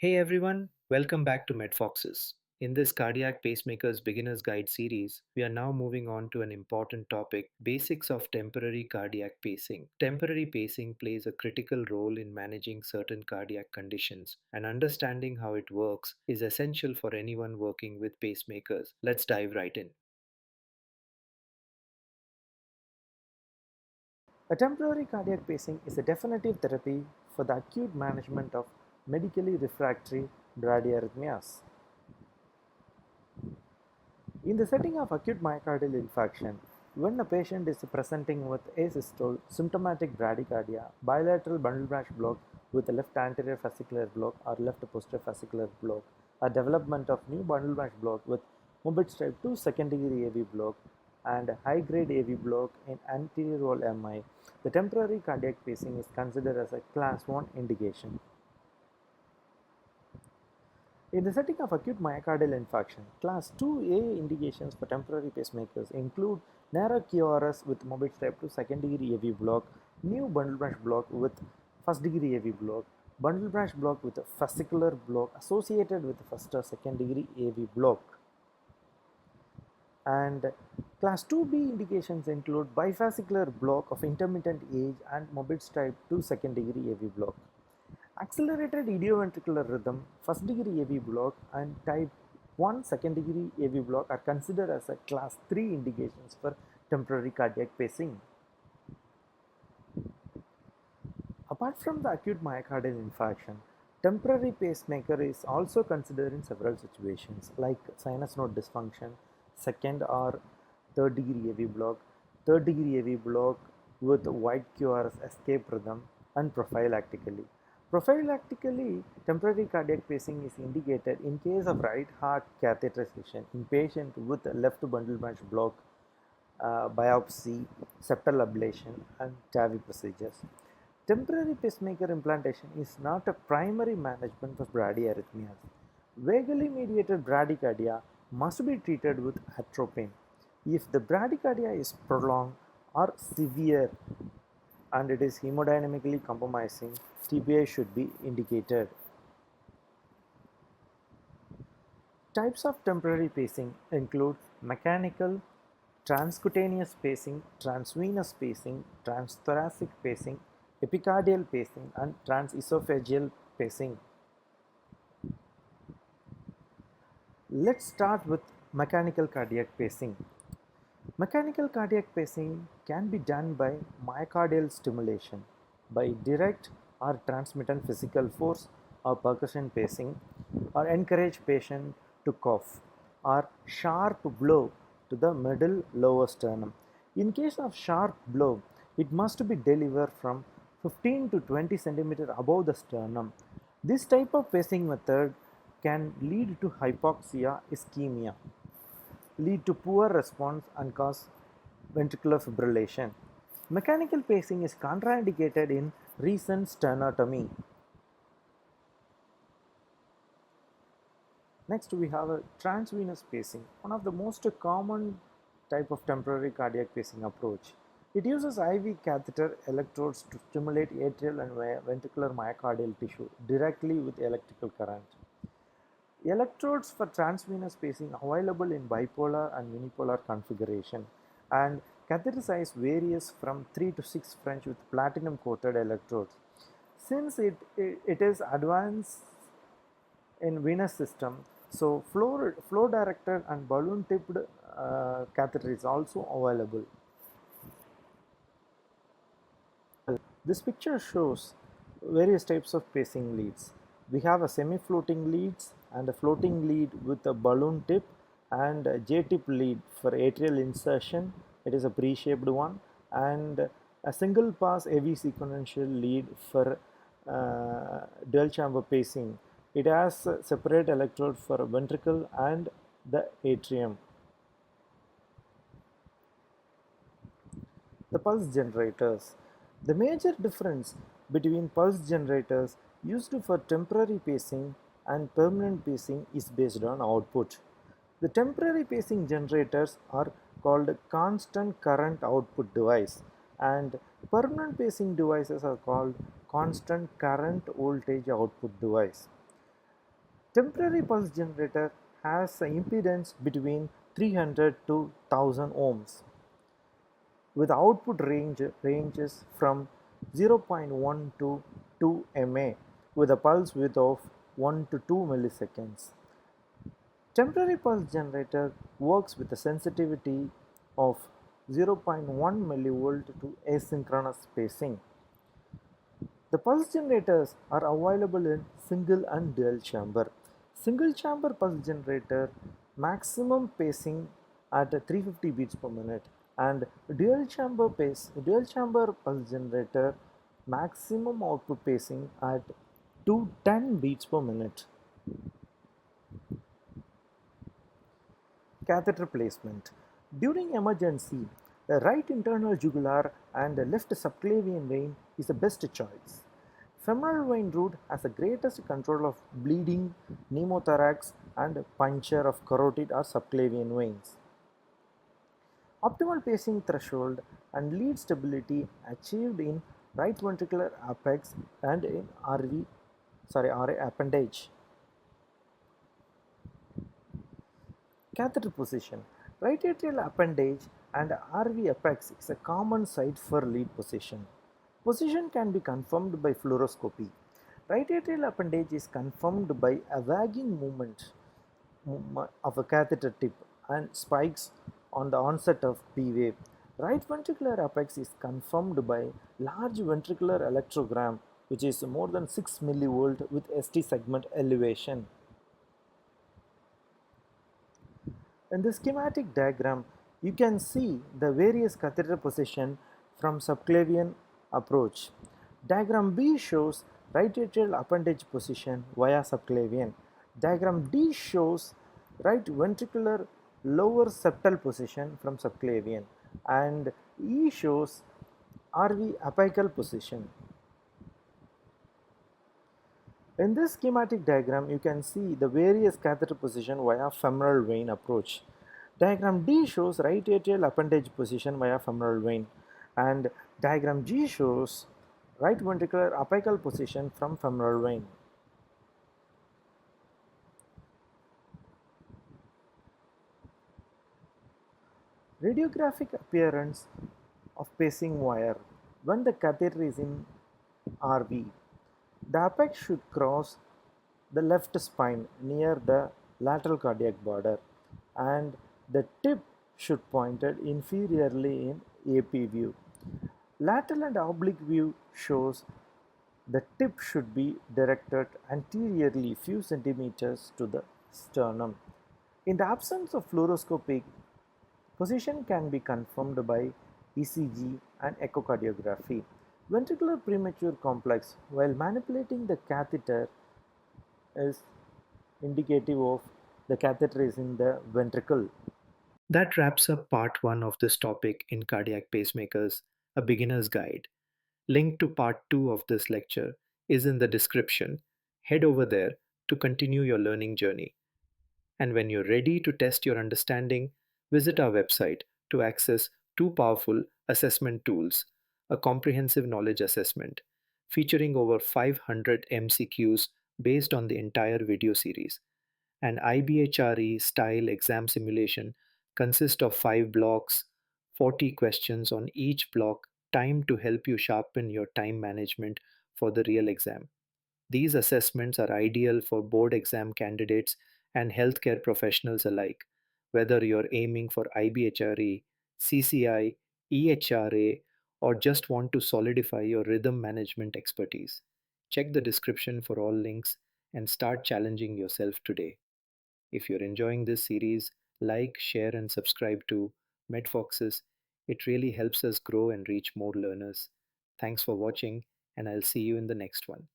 Hey everyone, welcome back to Medfoxes. In this Cardiac Pacemakers Beginner's Guide series, we are now moving on to an important topic, basics of temporary cardiac pacing. Temporary pacing plays a critical role in managing certain cardiac conditions, and understanding how it works is essential for anyone working with pacemakers. Let's dive right in. A temporary cardiac pacing is a definitive therapy for the acute management of medically refractory bradyarrhythmias. In the setting of acute myocardial infarction, when a patient is presenting with asystole, symptomatic bradycardia, bilateral bundle branch block with left anterior fascicular block or left posterior fascicular block, or development of new bundle branch block with Mobitz type 2 second degree AV block and high grade AV block in anterior wall MI, the temporary cardiac pacing is considered as a class 1 indication. In the setting of acute myocardial infarction, class 2A indications for temporary pacemakers include narrow QRS with Mobitz type 2 second degree AV block, new bundle branch block with first degree AV block, bundle branch block with a fascicular block associated with first or second degree AV block. And class 2B indications include bifascicular block of intermittent age and Mobitz type 2 second degree AV block. Accelerated idioventricular rhythm, first degree AV block and type 1 second degree AV block are considered as a class 3 indications for temporary cardiac pacing. Apart from the acute myocardial infarction, temporary pacemaker is also considered in several situations like sinus node dysfunction, second or third degree AV block, third degree AV block with wide QRS escape rhythm, and prophylactically. Prophylactically, temporary cardiac pacing is indicated in case of right heart catheterization in patient with left bundle branch block, biopsy, septal ablation, and TAVI procedures. Temporary pacemaker implantation is not a primary management for bradyarrhythmias. Vagally mediated bradycardia must be treated with atropine. If the bradycardia is prolonged or severe and it is hemodynamically compromising, TPI should be indicated. Types of temporary pacing include mechanical, transcutaneous pacing, transvenous pacing, transthoracic pacing, epicardial pacing, and transesophageal pacing. Let's start with mechanical cardiac pacing. Mechanical cardiac pacing can be done by myocardial stimulation, by direct or transmittent physical force or percussion pacing, or encourage patient to cough, or sharp blow to the middle lower sternum. In case of sharp blow, it must be delivered from 15 to 20 cm above the sternum. This type of pacing method can lead to hypoxia, ischemia, lead to poor response and cause ventricular fibrillation. Mechanical pacing is contraindicated in recent sternotomy. Next, we have a transvenous pacing, one of the most common type of temporary cardiac pacing approach. It uses IV catheter electrodes to stimulate atrial and ventricular myocardial tissue directly with electrical current. Electrodes for transvenous pacing available in bipolar and unipolar configuration, and catheter size varies from 3 to 6 French with platinum coated electrodes. Since it is advanced in venous system, so flow directed and balloon tipped catheter is also available. This picture shows various types of pacing leads. We have a semi-floating leads and a floating lead with a balloon tip and a J-tip lead for atrial insertion. It is a pre-shaped one, and a single pass AV sequential lead for dual chamber pacing. It has a separate electrode for ventricle and the atrium. The pulse generators. The major difference between pulse generators used for temporary pacing and permanent pacing is based on output. The temporary pacing generators are called constant current output device, and permanent pacing devices are called constant current voltage output device. Temporary pulse generator has an impedance between 300 to 1000 ohms with output ranges from 0.1 to 2 mA with a pulse width of 1 to 2 milliseconds. Temporary pulse generator works with a sensitivity of 0.1 millivolt to asynchronous pacing. The pulse generators are available in single and dual chamber. Single chamber pulse generator maximum pacing at 350 beats per minute, and dual chamber pulse generator maximum output pacing at 210 beats per minute. Catheter placement. During emergency, the right internal jugular and the left subclavian vein is the best choice. Femoral vein route has the greatest control of bleeding, pneumothorax, and puncture of carotid or subclavian veins. Optimal pacing threshold and lead stability achieved in right ventricular apex and in RA appendage. Catheter position. Right atrial appendage and RV apex is a common site for lead position. Position can be confirmed by fluoroscopy. Right atrial appendage is confirmed by a wagging movement of a catheter tip and spikes on the onset of P wave. Right ventricular apex is confirmed by large ventricular electrogram, which is more than 6 millivolt with ST segment elevation. In the schematic diagram, you can see the various catheter position from subclavian approach. Diagram B shows right atrial appendage position via subclavian. Diagram D shows right ventricular lower septal position from subclavian, and E shows RV apical position. In this schematic diagram, you can see the various catheter position via femoral vein approach. Diagram D shows right atrial appendage position via femoral vein, and diagram G shows right ventricular apical position from femoral vein. Radiographic appearance of pacing wire when the catheter is in RV. The apex should cross the left spine near the lateral cardiac border, and the tip should pointed inferiorly in AP view. Lateral and oblique view shows the tip should be directed anteriorly few centimeters to the sternum. In the absence of fluoroscopic, position can be confirmed by ECG and echocardiography. Ventricular premature complex while manipulating the catheter is indicative of the catheter is in the ventricle. That wraps up part 1 of this topic in cardiac pacemakers, a beginner's guide. Link to part 2 of this lecture is in the description. Head over there to continue your learning journey. And when you're ready to test your understanding, visit our website to access two powerful assessment tools: a comprehensive knowledge assessment featuring over 500 MCQs based on the entire video series. An IBHRE style exam simulation consists of 5 blocks, 40 questions on each block, timed to help you sharpen your time management for the real exam. These assessments are ideal for board exam candidates and healthcare professionals alike, whether you're aiming for IBHRE, CCI, EHRA, or just want to solidify your rhythm management expertise. Check the description for all links and start challenging yourself today. If you're enjoying this series, like, share, and subscribe to Medfoxes. It really helps us grow and reach more learners. Thanks for watching, and I'll see you in the next one.